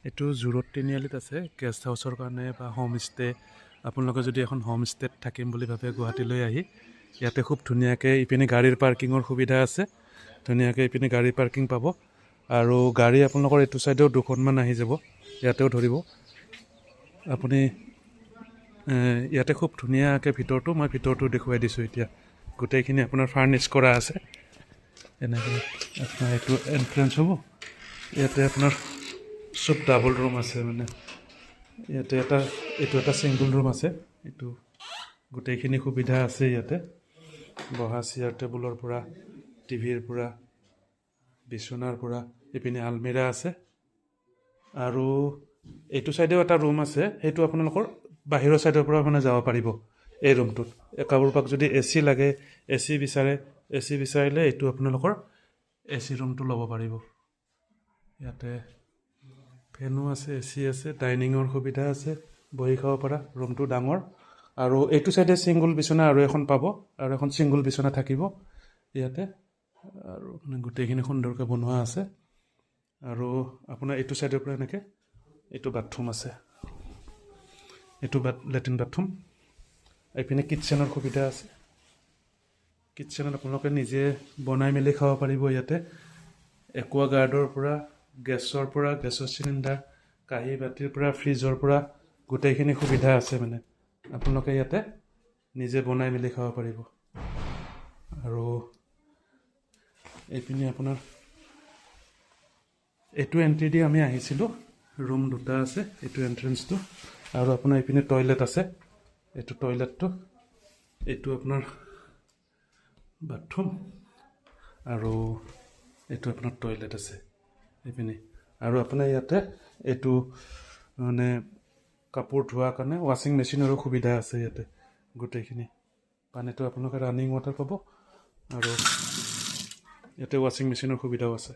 এইটো জোৰত তিনিআলিত আছে গেষ্ট হাউচৰ কাৰণে বা হোম ষ্টে। আপোনালোকে যদি এখন হোম ষ্টেত থাকিম বুলি ভাবে গুৱাহাটীলৈ আহি ইয়াতে খুব ধুনীয়াকৈ ইপিনে গাড়ীৰ পাৰ্কিঙৰ সুবিধা আছে। ধুনীয়াকৈ ইপিনে গাড়ী পাৰ্কিং পাব আৰু গাড়ী আপোনালোকৰ এইটো ছাইডেও দুখনমান আহি যাব, ইয়াতেও ধৰিব আপুনি। ইয়াতে খুব ধুনীয়াকৈ ভিতৰটো মই দেখুৱাই দিছোঁ। এতিয়া গোটেইখিনি আপোনাৰ ফাৰ্নিছ কৰা আছে। এনেকৈ আপোনাৰ এইটো এণ্ট্ৰেঞ্চ হ'ব। ইয়াতে আপোনাৰ চব ডাবল ৰুম আছে, মানে ইয়াতে এইটো এটা ছিংগল ৰুম আছে। এইটো গোটেইখিনি সুবিধা আছে ইয়াতে, বহা চেয়াৰ টেবুলৰ পৰা, টিভিৰ পৰা, বিচনাৰ পৰা, ইপিনে আলমিৰা আছে। আৰু এইটো ছাইডেও এটা ৰুম আছে, সেইটো আপোনালোকৰ বাহিৰৰ ছাইডৰ পৰা মানে যাব পাৰিব এই ৰুমটোত। কাৰোবাক যদি AC লাগে, AC বিচাৰিলে এইটো আপোনালোকৰ AC ৰুমটো ল'ব পাৰিব। ইয়াতে ফেনো আছে, AC আছে, ডাইনিঙৰ সুবিধা আছে, বহি খাব পৰা। ৰুমটো ডাঙৰ আৰু এইটো ছাইডে ছিংগল বিচনা আৰু এখন পাব, আৰু এখন ছিংগল বিচনা থাকিব ইয়াতে। আৰু গোটেইখিনি সুন্দৰকৈ বনোৱা আছে। আৰু আপোনাৰ এইটো ছাইডৰ পৰা এনেকৈ এইটো বাথৰুম আছে, এইটো লেট্ৰিন বাথৰুম। এইপিনে কিটচেনৰ সুবিধা আছে। কিটচেনত আপোনালোকে নিজে বনাই মেলি খাব পাৰিব ইয়াতে। একুৱাগাৰ্ডৰ পৰা, গেছৰ চিলিণ্ডাৰ, কাঁহী বাতিৰ পৰা, ফ্ৰিজৰ পৰা গোটেইখিনি সুবিধা আছে। মানে আপোনালোকে ইয়াতে নিজে বনাই মেলি খাব পাৰিব। আৰু এইপিনে আপোনাৰ এইটো এণ্ট্ৰি দি আমি আহিছিলোঁ। ৰুম দুটা আছে, এইটো এণ্ট্ৰেঞ্চটো। আৰু আপোনাৰ এইপিনে টয়লেট আছে, এইটো টয়লেটটো। এইটো আপোনাৰ বাথৰুম আৰু এইটো আপোনাৰ টয়লেট আছে এইপিনে। আৰু আপোনাৰ ইয়াতে এইটো মানে কাপোৰ ধোৱাৰ কাৰণে ৱাশ্বিং মেচিনৰো সুবিধা আছে ইয়াতে। গোটেইখিনি পানীটো আপোনালোকে ৰানিং ৱাটাৰ পাব, আৰু ইয়াতে ৱাশ্বিং মেচিনৰ সুবিধাও আছে।